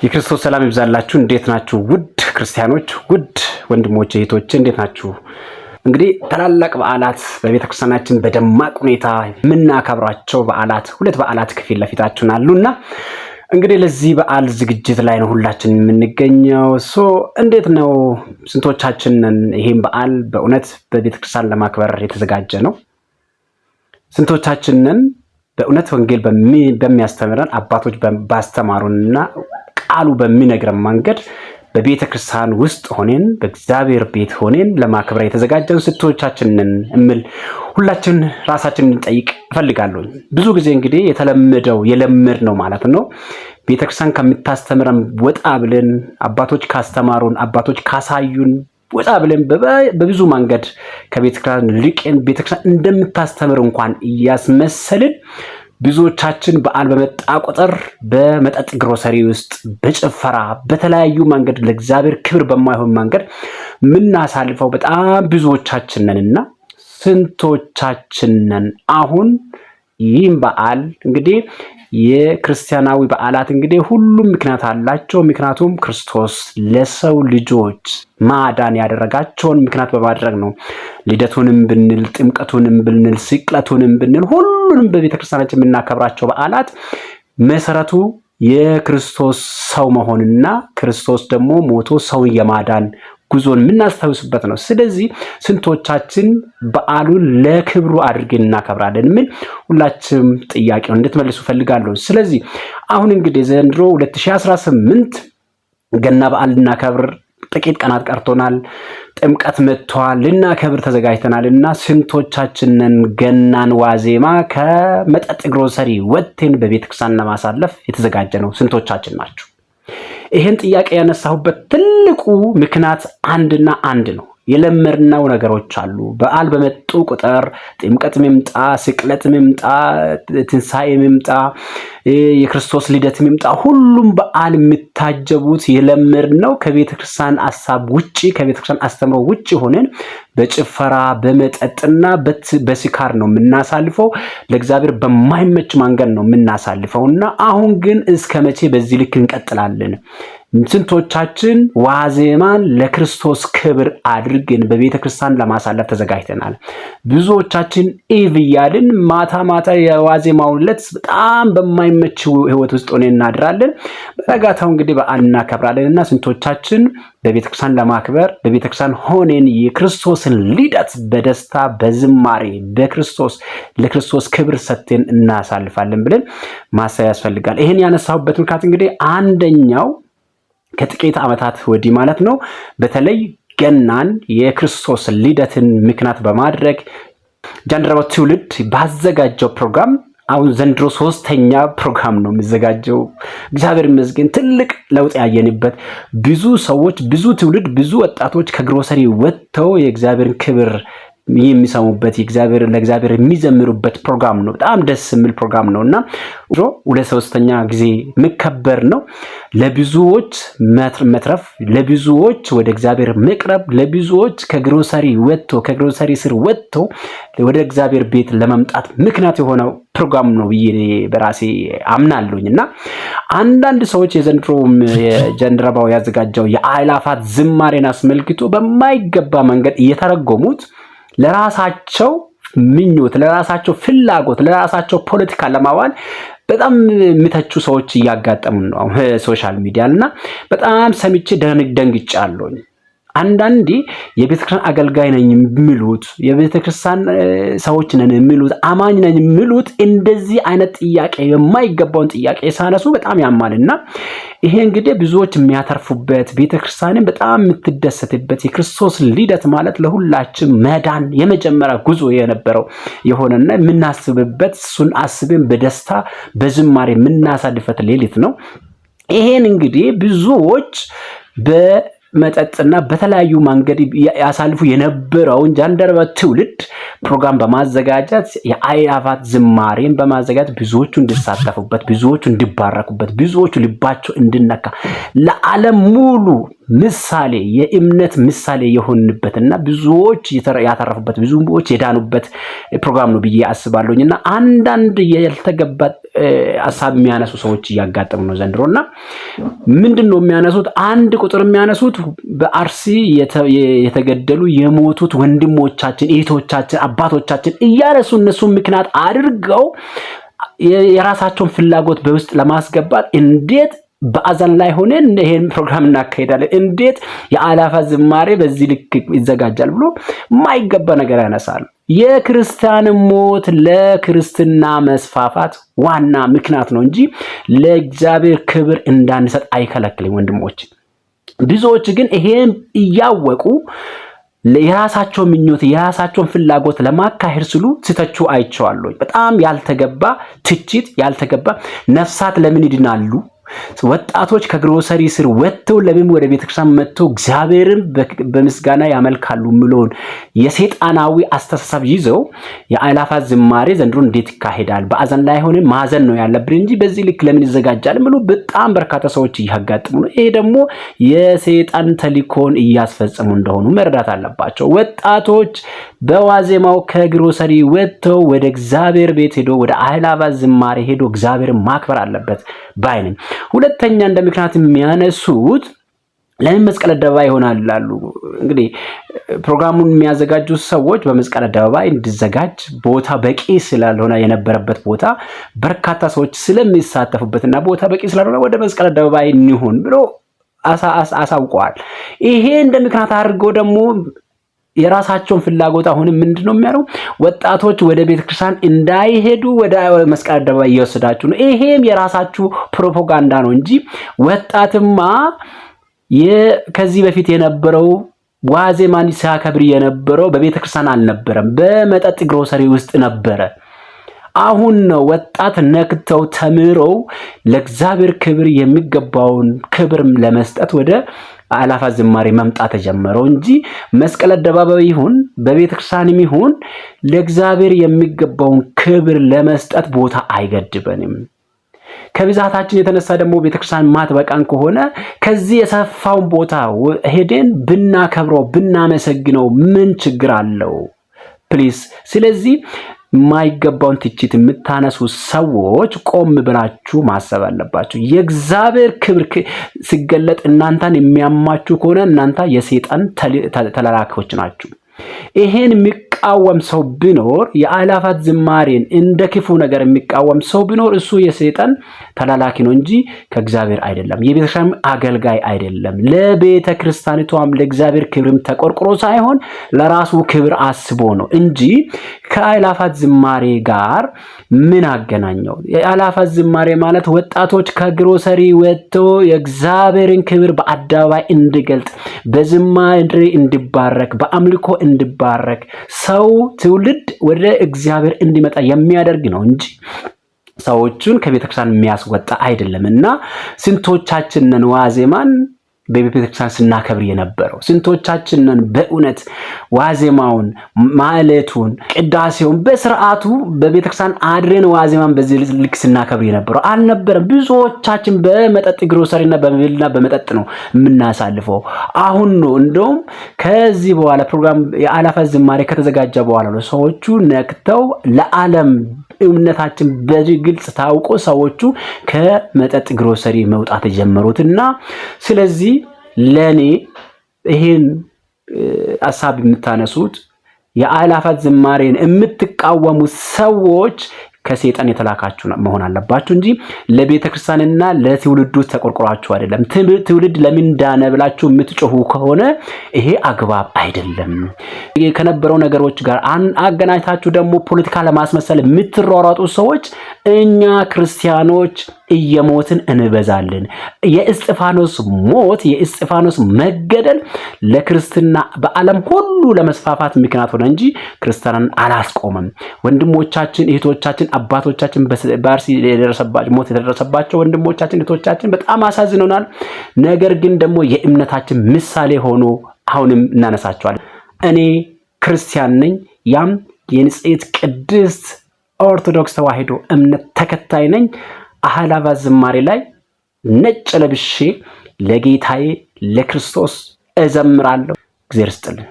የክርስቶስ ሰላም ይብዛላችሁ። እንዴት ናችሁ ውድ ክርስቲያኖች፣ ውድ ወንድሞቼ እህቶቼ እንዴት ናችሁ? እንግዲህ ታላላቅ በዓላት በቤተክርስቲያናችን በደማቅ ሁኔታ የምናከብራቸው በዓላት ሁለት በዓላት ከፊት ለፊታችን አሉና እንግዲህ ለዚህ በዓል ዝግጅት ላይ ነው ሁላችን የምንገኘው። እንዴት ነው ስንቶቻችንን ይሄን በዓል በእውነት በቤተክርስቲያን ለማክበር የተዘጋጀ ነው? ስንቶቻችንን በእውነት ወንጌል በሚያስተምረን አባቶች ባስተማሩንና ቃሉ በሚነግረን መንገድ በቤተክርስቲያን ውስጥ ሆነን በእግዚአብሔር ቤት ሆነን ለማክበር የተዘጋጀን ስንቶቻችንን እምል ሁላችን ራሳችንን እንጠይቅ እፈልጋለሁ። ብዙ ጊዜ እንግዲህ የተለመደው የለመድነው ማለት ነው ቤተክርስቲያን ከምታስተምረን ወጣ ብለን አባቶች ካስተማሩን አባቶች ካሳዩን ወጣ ብለን በብዙ መንገድ ከቤተክርስቲያን ርቀን ቤተክርስቲያን እንደምታስተምር እንኳን እያስመሰልን ብዙዎቻችን በዓል በመጣ ቁጥር በመጠጥ ግሮሰሪ ውስጥ በጭፈራ በተለያዩ መንገድ ለእግዚአብሔር ክብር በማይሆን መንገድ ምናሳልፈው በጣም ብዙዎቻችን ነንና ስንቶቻችንን አሁን ይህን በዓል እንግዲህ የክርስቲያናዊ በዓላት እንግዲህ ሁሉም ምክንያት አላቸው። ምክንያቱም ክርስቶስ ለሰው ልጆች ማዳን ያደረጋቸውን ምክንያት በማድረግ ነው። ልደቱንም ብንል ጥምቀቱንም ብንል ስቅለቱንም ብንል ሁሉንም በቤተክርስቲያናችን የምናከብራቸው በዓላት መሰረቱ የክርስቶስ ሰው መሆንና ክርስቶስ ደግሞ ሞቶ ሰውን የማዳን ጉዞን የምናስታውስበት ነው። ስለዚህ ስንቶቻችን በዓሉን ለክብሩ አድርገን እናከብራለን? ምን ሁላችንም ጥያቄውን እንድትመልሱ ፈልጋለሁ። ስለዚህ አሁን እንግዲህ ዘንድሮ 2018 ገና በዓል ልናከብር ጥቂት ቀናት ቀርቶናል። ጥምቀት መጥቷል፣ ልናከብር ተዘጋጅተናልና ስንቶቻችንን ገናን ዋዜማ ከመጠጥ ግሮሰሪ ወጥተን በቤተክርስቲያን ለማሳለፍ የተዘጋጀ ነው? ስንቶቻችን ናችሁ? ይሄን ጥያቄ ያነሳሁበት ትልቁ ምክንያት አንድና አንድ ነው። የለመድነው ነገሮች አሉ። በዓል በመጡ ቁጥር ጥምቀት ምምጣ፣ ስቅለት ምምጣ፣ ትንሣኤ ምምጣ፣ የክርስቶስ ልደት ምምጣ ሁሉም በዓል የሚታጀቡት የለመድነው ከቤተክርስቲያን ሐሳብ ውጪ ከቤተክርስቲያን አስተምሮ ውጪ ሆነን በጭፈራ በመጠጥና በስካር ነው የምናሳልፈው። ለእግዚአብሔር በማይመች መንገድ ነው የምናሳልፈውና አሁን ግን እስከ መቼ በዚህ ልክ እንቀጥላለን? ስንቶቻችን ዋዜማን ለክርስቶስ ክብር አድርገን በቤተክርስቲያን ለማሳለፍ ተዘጋጅተናል? ብዙዎቻችን ኢቭ እያልን ማታ የዋዜማው ዕለት በጣም በማይመች ህይወት ውስጥ ሆነን እናድራለን። በነጋታው እንግዲህ በዓል እናከብራለንና ስንቶቻችን በቤተክርስቲያን ለማክበር በቤተክርስቲያን ሆነን የክርስቶስን ልደት በደስታ በዝማሬ ለክርስቶስ ክብር ሰጥተን እናሳልፋለን ብለን ማሰብ ያስፈልጋል። ይሄን ያነሳሁበት ምክንያት እንግዲህ አንደኛው ከጥቂት ዓመታት ወዲህ ማለት ነው በተለይ ገናን የክርስቶስ ልደትን ምክንያት በማድረግ ጃንደረባው ትውልድ ባዘጋጀው ፕሮግራም አሁን ዘንድሮ 3ኛ ፕሮግራም ነው የሚዘጋጀው። እግዚአብሔር ይመስገን ትልቅ ለውጥ ያየንበት ብዙ ሰዎች ብዙ ትውልድ ብዙ ወጣቶች ከግሮሰሪ ወጥተው የእግዚአብሔርን ክብር የሚሰሙበት ለእግዚአብሔር የሚዘምሩበት ፕሮግራም ነው። በጣም ደስ የሚል ፕሮግራም ነውና ወደ 3ኛ ጊዜ መከበር ነው። ለብዙዎች መትረፍ፣ ለብዙዎች ወደ እግዚአብሔር መቅረብ፣ ለብዙዎች ከግሮሰሪ ስር ወጥቶ ወደ እግዚአብሔር ቤት ለመምጣት ምክንያት የሆነው ፕሮግራም ነው ብዬ በራሴ አምናለሁኝና አንዳንድ ሰዎች የዘንድሮ የጃንደረባው ያዘጋጀው የአእላፋት ዝማሬን አስመልክቶ በማይገባ መንገድ እየተረጎሙት ለራሳቸው ምኞት፣ ለራሳቸው ፍላጎት፣ ለራሳቸው ፖለቲካ ለማዋል በጣም የሚተቹ ሰዎች እያጋጠሙን ነው ሶሻል ሚዲያና በጣም ሰምቼ ደንግጫለሁ። አንዳንዴ የቤተክርስቲያን አገልጋይ ነኝ የሚሉት የቤተክርስቲያን ሰዎች ነን የሚሉት አማኝ ነኝ የሚሉት እንደዚህ አይነት ጥያቄ የማይገባውን ጥያቄ ሳነሱ በጣም ያማልና ይሄ እንግዲህ ብዙዎች የሚያተርፉበት ቤተክርስቲያንን በጣም የምትደሰትበት የክርስቶስ ልደት ማለት ለሁላችን መዳን የመጀመሪያ ጉዞ የነበረው የሆነና የምናስብበት እሱን አስበን በደስታ በዝማሬ የምናሳልፈት ሌሊት ነው። ይሄን እንግዲህ ብዙዎች መጠጥና በተለያዩ መንገድ ያሳልፉ የነበረውን ጃንደረባ ትውልድ ፕሮግራም በማዘጋጀት የአእላፋት ዝማሬን በማዘጋጀት ብዙዎቹ እንዲሳተፉበት ብዙዎቹ እንዲባረኩበት ብዙዎቹ ልባቸው እንዲነካ ለዓለም ሙሉ ምሳሌ የእምነት ምሳሌ የሆንበትና ብዙዎች ያተረፉበት ብዙዎች የዳኑበት ፕሮግራም ነው ብዬ አስባለሁኝና አንዳንድ ያልተገባ ሐሳብ የሚያነሱ ሰዎች እያጋጠሙ ነው ዘንድሮና ምንድነው የሚያነሱት? አንድ ቁጥር የሚያነሱት በአርሲ የተገደሉ የሞቱት ወንድሞቻችን እህቶቻችን አባቶቻችን እያነሱ እነሱ ምክንያት አድርገው የራሳቸውን ፍላጎት በውስጥ ለማስገባት እንዴት በአዘን ላይ ሆነን ይሄን ፕሮግራም እናካሄዳለን፣ እንዴት የአእላፋት ዝማሬ በዚህ ልክ ይዘጋጃል ብሎ ማይገባ ነገር ያነሳሉ። የክርስቲያን ሞት ለክርስትና መስፋፋት ዋና ምክንያት ነው እንጂ ለእግዚአብሔር ክብር እንዳንሰጥ አይከለክልም ወንድሞች። ብዙዎች ግን ይሄን እያወቁ የራሳቸው ምኞት የራሳቸውን ፍላጎት ለማካሄድ ሲሉ ሲተቹ አይቼዋለሁ። በጣም ያልተገባ ትችት፣ ያልተገባ ነፍሳት ለምን ይድናሉ? ወጣቶች ከግሮሰሪ ስር ወጥተው ለምን ወደ ቤተክርስቲያን መጥተው እግዚአብሔርን በምስጋና ያመልካሉ ምሎን የሰይጣናዊ አስተሳሰብ ይዘው የአእላፋት ዝማሬ ዘንድሮ እንዴት ይካሄዳል? በአዘን ላይ ሆነን ማዘን ነው ያለብን እንጂ በዚህ ልክ ለምን ይዘጋጃል ምሎ በጣም በርካታ ሰዎች እያጋጠሙ ነው። ይሄ ደግሞ የሰይጣን ተልእኮን እያስፈጸሙ እንደሆኑ መረዳት አለባቸው። ወጣቶች በዋዜማው ከግሮሰሪ ወጥተው ወደ እግዚአብሔር ቤት ሄዶ ወደ አእላፋት ዝማሬ ሄዶ እግዚአብሔርን ማክበር አለበት ባይ ነኝ። ሁለተኛ እንደ ምክንያት የሚያነሱት ለምን መስቀል አደባባይ ይሆናል ይላሉ። እንግዲህ ፕሮግራሙን የሚያዘጋጁ ሰዎች በመስቀል አደባባይ እንዲዘጋጅ ቦታ በቂ ስላልሆነ የነበረበት ቦታ በርካታ ሰዎች ስለሚሳተፉበትና ቦታ በቂ ስላልሆነ ወደ መስቀል አደባባይ እንሁን ብሎ አሳውቀዋል። ይሄ እንደ ምክንያት አድርገው ደግሞ የራሳቸውን ፍላጎት አሁን ምንድነው የሚያደርጉ? ወጣቶች ወደ ቤተክርስቲያን እንዳይሄዱ ወደ መስቀል አደባባይ እየወሰዳችሁ ነው። ይሄም የራሳችሁ ፕሮፓጋንዳ ነው እንጂ ወጣትማ ከዚህ በፊት የነበረው ዋዜማን ሲያከብር የነበረው በቤተክርስቲያን አልነበረም፣ በመጠጥ ግሮሰሪ ውስጥ ነበረ። አሁን ነው ወጣት ነክተው ተምረው ለእግዚአብሔር ክብር የሚገባውን ክብር ለመስጠት ወደ አእላፋት ዝማሬ መምጣት ተጀመረው እንጂ መስቀል አደባባይ ይሁን በቤተክርስቲያንም ይሁን ለእግዚአብሔር የሚገባውን ክብር ለመስጠት ቦታ አይገድበንም። ከብዛታችን የተነሳ ደግሞ ቤተክርስቲያን ማትበቃን ከሆነ ከዚህ የሰፋውን ቦታ ሄደን ብናከብረው ብናመሰግነው ምን ችግር አለው? ፕሊዝ። ስለዚህ ማይገባውን ትችት የምታነሱ ሰዎች ቆም ብላችሁ ማሰብ አለባችሁ። የእግዚአብሔር ክብር ሲገለጥ እናንተን የሚያማችሁ ከሆነ እናንተ የሰይጣን ተላላኪዎች ናችሁ። ይሄን የሚቃወም ሰው ቢኖር የአእላፋት ዝማሬን እንደ ክፉ ነገር የሚቃወም ሰው ቢኖር እሱ የሰይጣን ተላላኪ ነው እንጂ ከእግዚአብሔር አይደለም፣ የቤተክርስቲያን አገልጋይ አይደለም። ለቤተ ክርስቲያኒቷም ለእግዚአብሔር ክብርም ተቆርቆሮ ሳይሆን ለራሱ ክብር አስቦ ነው እንጂ ከአእላፋት ዝማሬ ጋር ምን አገናኘው? የአእላፋት ዝማሬ ማለት ወጣቶች ከግሮሰሪ ወጥተው የእግዚአብሔርን ክብር በአደባባይ እንዲገልጥ፣ በዝማሬ እንዲባረክ፣ በአምልኮ እንዲባረክ ሰው ትውልድ ወደ እግዚአብሔር እንዲመጣ የሚያደርግ ነው እንጂ ሰዎቹን ከቤተክርስቲያን የሚያስወጣ አይደለምና ስንቶቻችንን ዋዜማን በቤተክርስቲያን ስናከብር የነበረው? ስንቶቻችንን በእውነት ዋዜማውን ማዕለቱን ቅዳሴውን በስርዓቱ በቤተክርስቲያን አድረን ዋዜማን በዚህ ልክ ስናከብር የነበረው አልነበረም። ብዙዎቻችን በመጠጥ ግሮሰሪና በመብልና በመጠጥ ነው የምናሳልፈው። አሁን ነው እንደውም ከዚህ በኋላ ፕሮግራም የአእላፋት ዝማሬ ከተዘጋጀ በኋላ ነው ሰዎቹ ነክተው ለዓለም እምነታችን በግልጽ ታውቆ ሰዎቹ ከመጠጥ ግሮሰሪ መውጣት የጀመሩትና ስለዚህ ለኔ ይሄን ሐሳብ የምታነሱት የአእላፋት ዝማሬን የምትቃወሙ ሰዎች ከሰይጣን የተላካችሁ መሆን አለባችሁ እንጂ ለቤተክርስቲያንና ለትውልዱ ተቆርቆራችሁ አይደለም። ትውልድ ለምን ዳነ ብላችሁ የምትጮሁ ከሆነ ይሄ አግባብ አይደለም። ከነበረው ነገሮች ጋር አገናኝታችሁ ደግሞ ፖለቲካ ለማስመሰል የምትሯሯጡ ሰዎች እኛ ክርስቲያኖች እየሞትን እንበዛለን። የእስጢፋኖስ ሞት የእስጢፋኖስ መገደል ለክርስትና በዓለም ሁሉ ለመስፋፋት ምክንያት ሆነ እንጂ ክርስቲያንን አላስቆመም። ወንድሞቻችን እህቶቻችን አባቶቻችን በአርሲ ሞት የደረሰባቸው ወንድሞቻችን እህቶቻችን በጣም አሳዝነውናል። ነገር ግን ደግሞ የእምነታችን ምሳሌ ሆኖ አሁንም እናነሳቸዋለን። እኔ ክርስቲያን ነኝ፣ ያም የንጽሕት ቅድስት ኦርቶዶክስ ተዋሕዶ እምነት ተከታይ ነኝ። አእላፋት ዝማሬ ላይ ነጭ ለብሼ ለጌታዬ ለክርስቶስ እዘምራለሁ። እግዚአብሔር ይስጥልኝ።